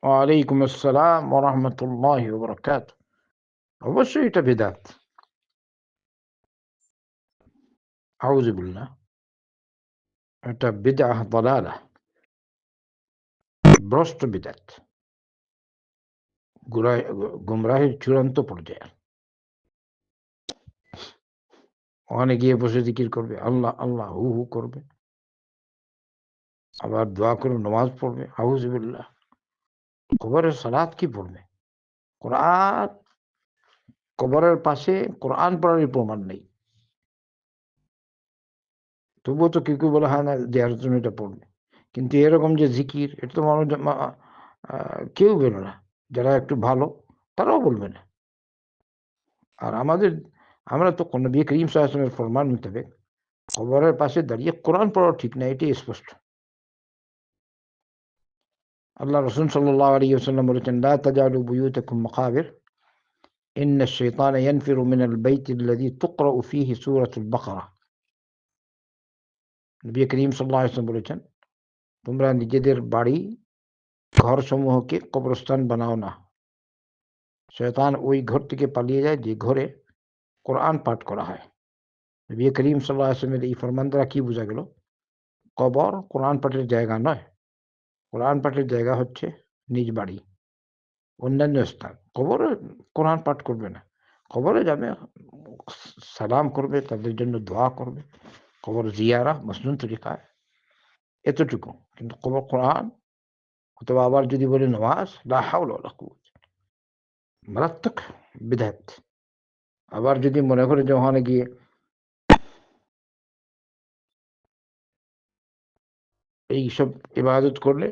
ওয়ালাইকুম আসসালাম ওয়া রাহমাতুল্লাহি ওয়া বারাকাতুহু। অবশ্যই এটা বিদআত। আউযু বিল্লাহ। এটা বিদআহ দালালাহ। ভ্রষ্ট বিদআত। গুমরাহির চূড়ান্ত পর্যায়ে। ওখানে গিয়ে বসে জিকির করবে, আল্লাহ আল্লাহ হু হু করবে, আবার দোয়া করে নামাজ পড়বে। আউযু বিল্লাহ। কবরের সালাত কি পড়বে? কোরআন, কবরের পাশে কোরআন পড়ারই প্রমাণ নেই। তবুও তো কেউ বলে হ্যাঁ না দেওয়ার জন্য এটা পড়বে, কিন্তু এরকম যে জিকির এটা তো মানুষ কেউ বলে না। যারা একটু ভালো তারাও বলবে না। আর আমরা তো নবী করিম সাল্লাল্লাহু আলাইহি ওয়াসাল্লামের ফরমান মোতাবেক কবরের পাশে দাঁড়িয়ে কোরআন পড়া ঠিক না, এটাই স্পষ্ট। আল্লাহ রাসূল সাল্লাল্লাহু আলাইহি ওয়াসাল্লাম বলেছেন, লা তাজআলু বুয়ুতাকুম মাকাবির ইন্না আশ-শাইতানা ইয়ানফিরু মিনাল বাইতি আল্লাযী তুকরাউ ফীহি সূরাতুল বাকারা। নবী করিম সাল্লাল্লাহু আলাইহি ওয়াসাল্লাম বলেছেন, তোমরা নিজেদের বাড়ি ঘরসমূহকে কবরস্থান বানাও না। শয়তান ওই ঘর থেকে পালিয়ে যায় যে ঘরে কোরআন পাঠ করা হয়। নবী করিম সাল্লাল্লাহু আলাইহি ওয়াসাল্লামের এই ফরমান দ্বারা কি বোঝা গেল? কবর কোরআন পাঠের জায়গা নয়। কোরআন পাঠের জায়গা হচ্ছে নিজ বাড়ি, অন্যান্য স্থান। কবরে কোরআন পাঠ করবে না। কবরে যাবে, সালাম করবে, তাদের জন্য দোয়া করবে, কবর জিয়ারা মসনুন তরিকায়, এতটুকু। কিন্তু কবর কোরআন অথবা আবার যদি বলে নামাজ, লা হাওলা ওয়ালা কুওয়াতা, মারাত্মক বিদআত। আবার যদি মনে করে যে ওখানে গিয়ে এইসব ইবাদত করলে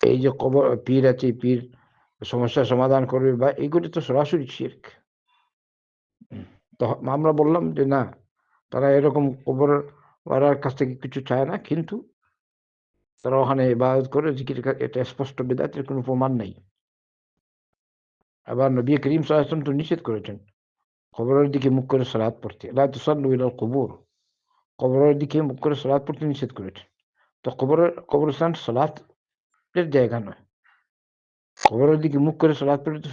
এই যে কবর পীর আছে, পীর সমস্যার সমাধান করবে বা এইগুলি তো সরাসরি শিরক। তো আমরা বললাম যে না, তারা এরকম কবরওয়ালার কাছ থেকে কিছু চায় না, কিন্তু তারা ওখানে ইবাদত করে জিকির করে, এটা স্পষ্ট বিদআতের কোনো প্রমাণ নেই। আবার নবী করিম সাল্লাল্লাহু আলাইহি ওয়াসাল্লাম তো নিষেধ করেছেন কবরের দিকে মুখ করে সালাত পড়তে। লা তুসাল্লু ইলাল কুবুর। কবরের দিকে মুখ করে সালাত পড়তে নিষেধ করেছেন। তো কবরস্থান সালাতের জায়গা নয়। কবরের দিকে মুখ করে সালাত পড়লে তো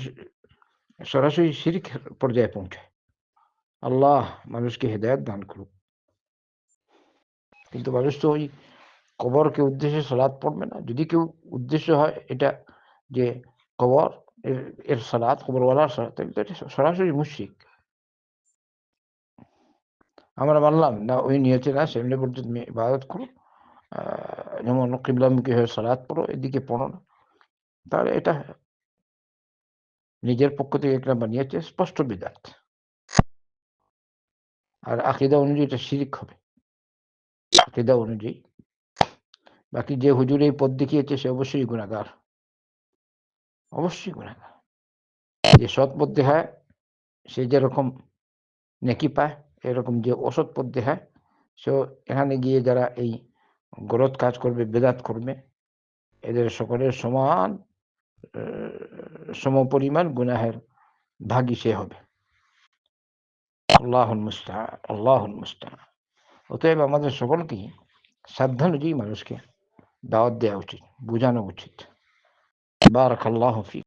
সরাসরি শিরকের পর্যায়ে পৌঁছায়। আল্লাহ মানুষকে হেদায়েত দান করুক। কিন্তু মানুষ তো ওই কবরকে উদ্দেশ্যে সালাত পড়বে না। যদি কেউ উদ্দেশ্য হয় এটা যে কবর এর সালাত, কবরওয়ালার সালাত, তাহলে তো এটা সরাসরি মুশরিক। আমরা মানলাম না ওই নিয়তে না, সেমনি বলতে তুমি ইবাদত করো, যেমন কিবলামুখী হয়ে সালাত পড়ো, এদিকে পড়ো না, তাহলে এটা নিজের পক্ষ থেকে একটা বানিয়েছে, স্পষ্ট বিদআত। আর আকীদা অনুযায়ী এটা শিরক হবে, আকীদা অনুযায়ী। বাকি যে হুজুর এই পথ দেখিয়েছে সে অবশ্যই গুনাহগার, অবশ্যই গুনাহগার। যে সৎ পথ দেখায় সে যেরকম নেকি পায়, এরকম যে অসৎ পথ দেখায় সেও এখানে গিয়ে যারা এই গলত কাজ করবে, বেদাত করবে, এদের সকলের সমান সমপরিমাণ গুনাহের ভাগী সে হবে। আল্লাহুল মুস্তাআন, আল্লাহুল মুস্তাআন। অতএব আমাদের সকলকেই সাধ্যানুযায়ী মানুষকে দাওয়াত দেওয়া উচিত, বোঝানো উচিত। বারাকাল্লাহু ফিক।